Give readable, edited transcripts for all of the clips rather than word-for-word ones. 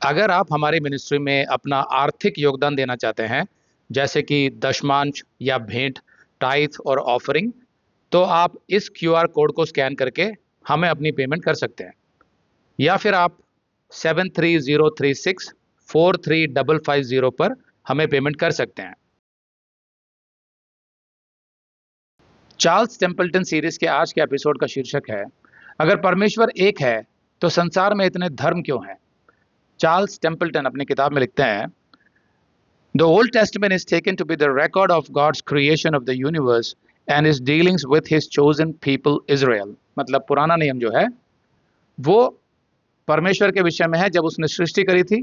अगर आप हमारी मिनिस्ट्री में अपना आर्थिक योगदान देना चाहते हैं, जैसे कि दशमांश या भेंट, टाइथ और ऑफरिंग, तो आप इस क्यूआर कोड को स्कैन करके हमें अपनी पेमेंट कर सकते हैं। या फिर आप 7303643550 पर हमें पेमेंट कर सकते हैं। चार्ल्स टेम्पल्टन सीरीज के आज के एपिसोड का शीर्षक है, अगर परमेश्वर एक है तो संसार में इतने धर्म क्यों हैं। चार्ल्स टेम्पल्टन अपनी किताब में लिखते हैं, the Old Testament is taken to be the record of God's creation of the universe and his dealings with his chosen people Israel. मतलब पुराना नियम जो है वो परमेश्वर के विषय में है, जब उसने सृष्टि करी थी,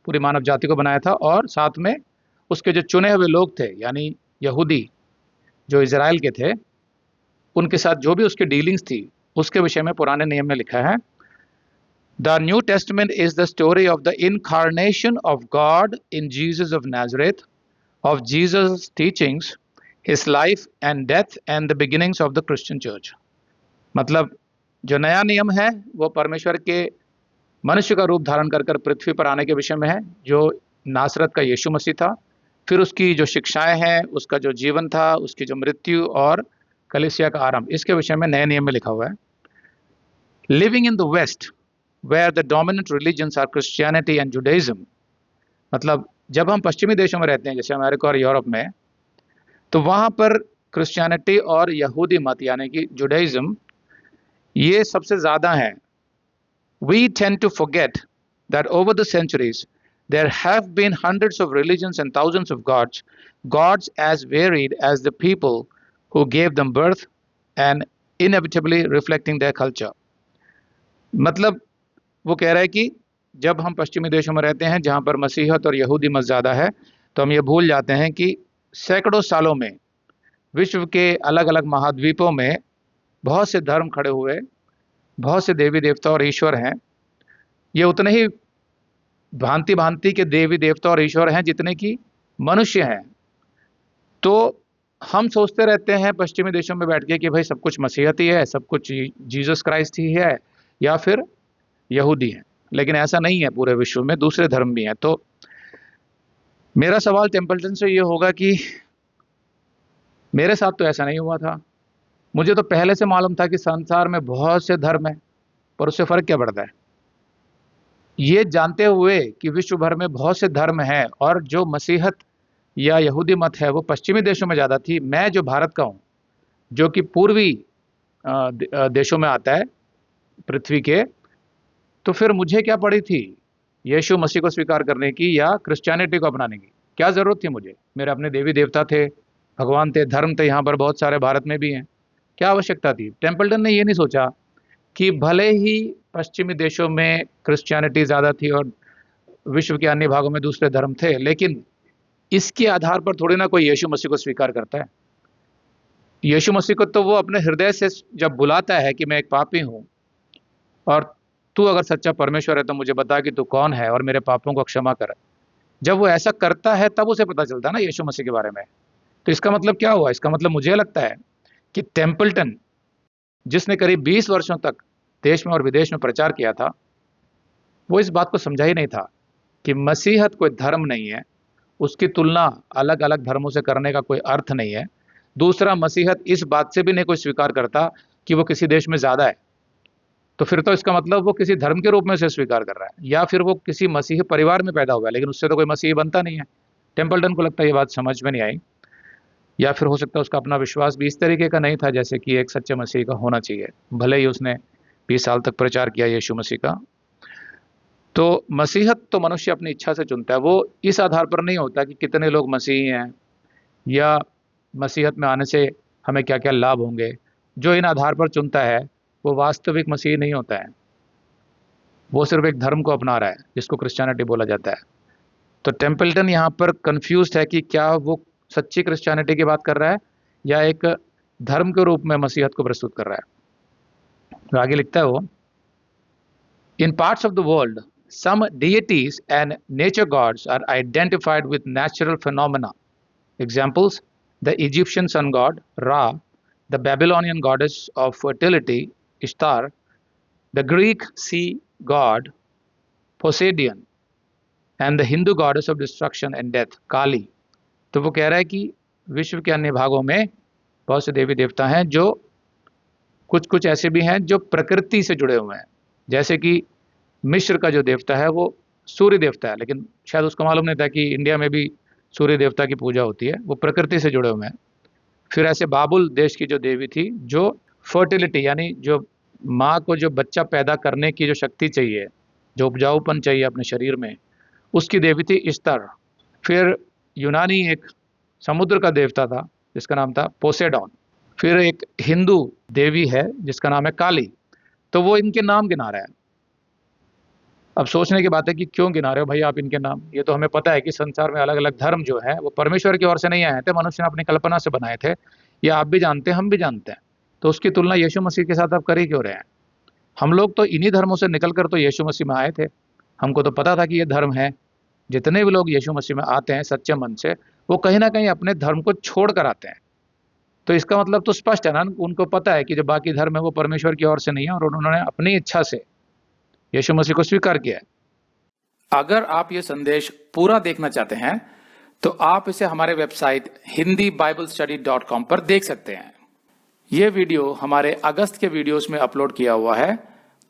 पूरी मानव जाति को बनाया था, और साथ में उसके जो चुने हुए लोग थे यानी यहूदी जो इजराइल के थे, उनके साथ जो भी उसकी डीलिंग्स थी उसके विषय में पुराने नियम में लिखा है। The new testament is the story of the incarnation of God in Jesus of Nazareth, of Jesus teachings, his life and death and the beginnings of the Christian church. मतलब जो नया नियम है वो परमेश्वर के मनुष्य का रूप धारण कर कर पृथ्वी पर आने के विषय में है, जो नासरत का यीशु मसीह था, फिर उसकी जो शिक्षाएं हैं, उसका जो जीवन था, उसकी जो मृत्यु और कलीसिया का आरंभ, इसके विषय में नए नियम में लिखा हुआ है। Living in the west where the dominant religions are Christianity and Judaism. मतलब जब हम पश्चिमी देशों में रहते हैं, जैसे अमेरिका और यूरोप में, तो वहाँ पर क्रिश्चियनिटी और यहूदी मत यानी कि जुडाइज्म ये सबसे ज़्यादा है। We tend to forget that over the centuries there have been hundreds of religions and thousands of gods, gods as varied as the people who gave them birth and inevitably reflecting their culture. मतलब वो कह रहा है कि जब हम पश्चिमी देशों में रहते हैं जहाँ पर मसीहत और यहूदी मत ज़्यादा है, तो हम ये भूल जाते हैं कि सैकड़ों सालों में विश्व के अलग अलग महाद्वीपों में बहुत से धर्म खड़े हुए, बहुत से देवी देवता और ईश्वर हैं। ये उतने ही भांति भांति के देवी देवता और ईश्वर हैं जितने कि मनुष्य हैं। तो हम सोचते रहते हैं पश्चिमी देशों में बैठ के कि भाई सब कुछ मसीहत ही है, सब कुछ जीसस क्राइस्ट ही है या फिर यहूदी है, लेकिन ऐसा नहीं है। पूरे विश्व में दूसरे धर्म भी हैं। तो मेरा सवाल टेम्पल्टन से ये होगा कि मेरे साथ तो ऐसा नहीं हुआ था। मुझे तो पहले से मालूम था कि संसार में बहुत से धर्म हैं, पर उससे फर्क क्या पड़ता है। ये जानते हुए कि विश्व भर में बहुत से धर्म हैं और जो मसीहत या यहूदी मत है वो पश्चिमी देशों में ज़्यादा थी, मैं जो भारत का हूँ, जो कि पूर्वी देशों में आता है पृथ्वी के, तो फिर मुझे क्या पड़ी थी यीशु मसीह को स्वीकार करने की या क्रिश्चियनिटी को अपनाने की? क्या ज़रूरत थी मुझे? मेरे अपने देवी देवता थे, भगवान थे, धर्म थे, यहाँ पर बहुत सारे भारत में भी हैं। क्या आवश्यकता थी? टेम्पल्टन ने ये नहीं सोचा कि भले ही पश्चिमी देशों में क्रिश्चियनिटी ज़्यादा थी और विश्व के अन्य भागों में दूसरे धर्म थे, लेकिन इसके आधार पर थोड़ी ना कोई यीशु मसीह को स्वीकार करता है। यीशु मसीह को तो वो अपने हृदय से जब बुलाता है कि मैं एक पापी हूँ और तू अगर सच्चा परमेश्वर है तो मुझे बता कि तू कौन है और मेरे पापों को क्षमा कर, जब वो ऐसा करता है तब उसे पता चलता है ना यीशु मसीह के बारे में। तो इसका मतलब क्या हुआ? इसका मतलब मुझे लगता है कि टेम्पल्टन, जिसने करीब 20 वर्षों तक देश में और विदेश में प्रचार किया था, वो इस बात को समझा ही नहीं था कि मसीहत कोई धर्म नहीं है, उसकी तुलना अलग अलग धर्मों से करने का कोई अर्थ नहीं है। दूसरा, मसीहत इस बात से भी नहीं कोई स्वीकार करता कि वो किसी देश में ज़्यादा है। तो फिर तो इसका मतलब वो किसी धर्म के रूप में से स्वीकार कर रहा है या फिर वो किसी मसीही परिवार में पैदा हुआ है, लेकिन उससे तो कोई मसीही बनता नहीं है। टेम्पल्टन को लगता है ये बात समझ में नहीं आई, या फिर हो सकता है उसका अपना विश्वास भी इस तरीके का नहीं था जैसे कि एक सच्चे मसीह का होना चाहिए, भले ही उसने 20 साल तक प्रचार किया यीशु मसीह का। तो मसीहत तो मनुष्य अपनी इच्छा से चुनता है। वो इस आधार पर नहीं होता कि कितने लोग मसीही हैं या मसीहत में आने से हमें क्या क्या लाभ होंगे। जो इन आधार पर चुनता है वो वास्तविक मसीही नहीं होता है, वो सिर्फ एक धर्म को अपना रहा है जिसको क्रिश्चियनिटी बोला जाता है। तो टेम्पल्टन यहाँ पर कंफ्यूज्ड है कि क्या वो सच्ची क्रिश्चियनिटी की बात कर रहा है या एक धर्म के रूप में मसीहत को प्रस्तुत कर रहा है। तो आगे लिखता है वो, in parts of the world some deities and nature gods are identified with natural phenomena. Examples: the Egyptian sun god Ra, the Babylonian goddess of fertility Ishtar, the Greek sea god Poseidon, and the Hindu goddess of destruction and death Kali. तो वो कह रहा है कि विश्व के अन्य भागों में बहुत से देवी देवता हैं, जो कुछ कुछ ऐसे भी हैं जो प्रकृति से जुड़े हुए हैं। जैसे कि मिस्र का जो देवता है वो सूर्य देवता है, लेकिन शायद उसको मालूम नहीं था कि इंडिया में भी सूर्य देवता की पूजा होती है, वो प्रकृति से जुड़े हुए हैं। फिर ऐसे बाबुल देश की जो देवी थी, जो फर्टिलिटी यानी जो माँ को जो बच्चा पैदा करने की जो शक्ति चाहिए, जो उपजाऊपन चाहिए अपने शरीर में, उसकी देवी थी इस्तर। फिर यूनानी एक समुद्र का देवता था जिसका नाम था पोसेडॉन। फिर एक हिंदू देवी है जिसका नाम है काली। तो वो इनके नाम गिना रहा है। अब सोचने की बात है कि क्यों गिना रहे हो भाई आप इनके नाम? ये तो हमें पता है कि संसार में अलग अलग धर्म जो है वो परमेश्वर की ओर से नहीं आए थे, मनुष्य ने अपनी कल्पना से बनाए थे। ये आप भी जानते हैं, हम भी जानते हैं। तो उसकी तुलना यीशु मसीह के साथ आप कर ही क्यों रहे हैं? हम लोग तो इन्हीं धर्मों से निकल कर तो यीशु मसीह में आए थे। हमको तो पता था कि ये धर्म है। जितने भी लोग यीशु मसीह में आते हैं सच्चे मन से, वो कहीं ना कहीं अपने धर्म को छोड़ कर आते हैं। तो इसका मतलब तो स्पष्ट है ना, उनको पता है कि जो बाकी धर्म है वो परमेश्वर की ओर से नहीं है, और उन्होंने अपनी इच्छा से यीशु मसीह को स्वीकार किया है। अगर आप ये संदेश पूरा देखना चाहते हैं तो आप इसे हमारे वेबसाइट hindiBiblestudy.com पर देख सकते हैं। ये वीडियो हमारे अगस्त के वीडियोस में अपलोड किया हुआ है,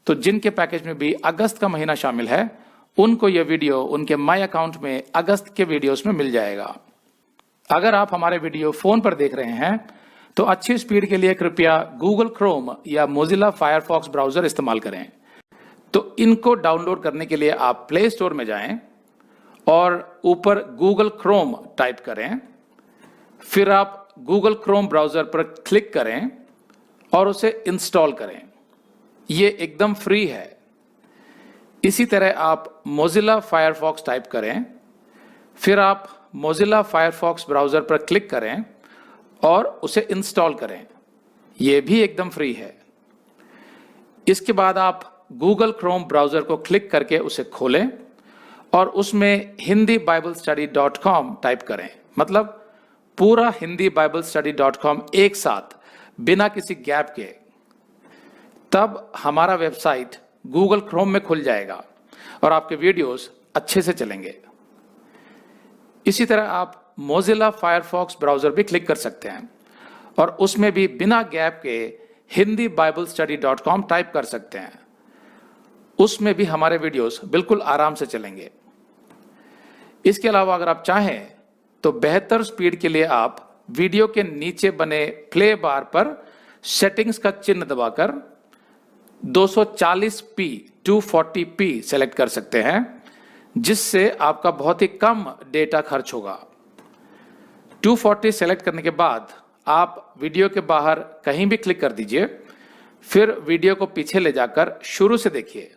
तो जिनके पैकेज में भी अगस्त का महीना शामिल है उनको ये वीडियो उनके माई अकाउंट में अगस्त के वीडियोस में मिल जाएगा। अगर आप हमारे वीडियो फोन पर देख रहे हैं तो अच्छी स्पीड के लिए कृपया गूगल क्रोम या मोजिला फायरफॉक्स ब्राउजर इस्तेमाल करें। तो इनको डाउनलोड करने के लिए आप प्ले स्टोर में जाएं और ऊपर गूगल क्रोम टाइप करें। फिर आप गूगल क्रोम ब्राउजर पर क्लिक करें और उसे इंस्टॉल करें। ये एकदम फ्री है। इसी तरह आप मोजिला फायरफॉक्स टाइप करें, फिर आप मोजिला फायरफॉक्स ब्राउजर पर क्लिक करें और उसे इंस्टॉल करें। यह भी एकदम फ्री है। इसके बाद आप गूगल क्रोम ब्राउजर को क्लिक करके उसे खोलें और उसमें hindiBiblestudy.com टाइप करें। मतलब पूरा hindiBiblestudy.com एक साथ बिना किसी गैप के। तब हमारा वेबसाइट गूगल क्रोम में खुल जाएगा और आपके वीडियोस अच्छे से चलेंगे। इसी तरह आप मोजिला फायरफॉक्स ब्राउजर भी क्लिक कर सकते हैं और उसमें भी बिना गैप के hindiBiblestudy.com टाइप कर सकते हैं। उसमें भी हमारे वीडियोस बिल्कुल आराम से चलेंगे। इसके अलावा अगर आप चाहें तो बेहतर स्पीड के लिए आप वीडियो के नीचे बने प्ले बार पर सेटिंग्स का चिन्ह दबाकर 240p 240p सेलेक्ट कर सकते हैं, जिससे आपका बहुत ही कम डेटा खर्च होगा। 240 सेलेक्ट करने के बाद आप वीडियो के बाहर कहीं भी क्लिक कर दीजिए, फिर वीडियो को पीछे ले जाकर शुरू से देखिए।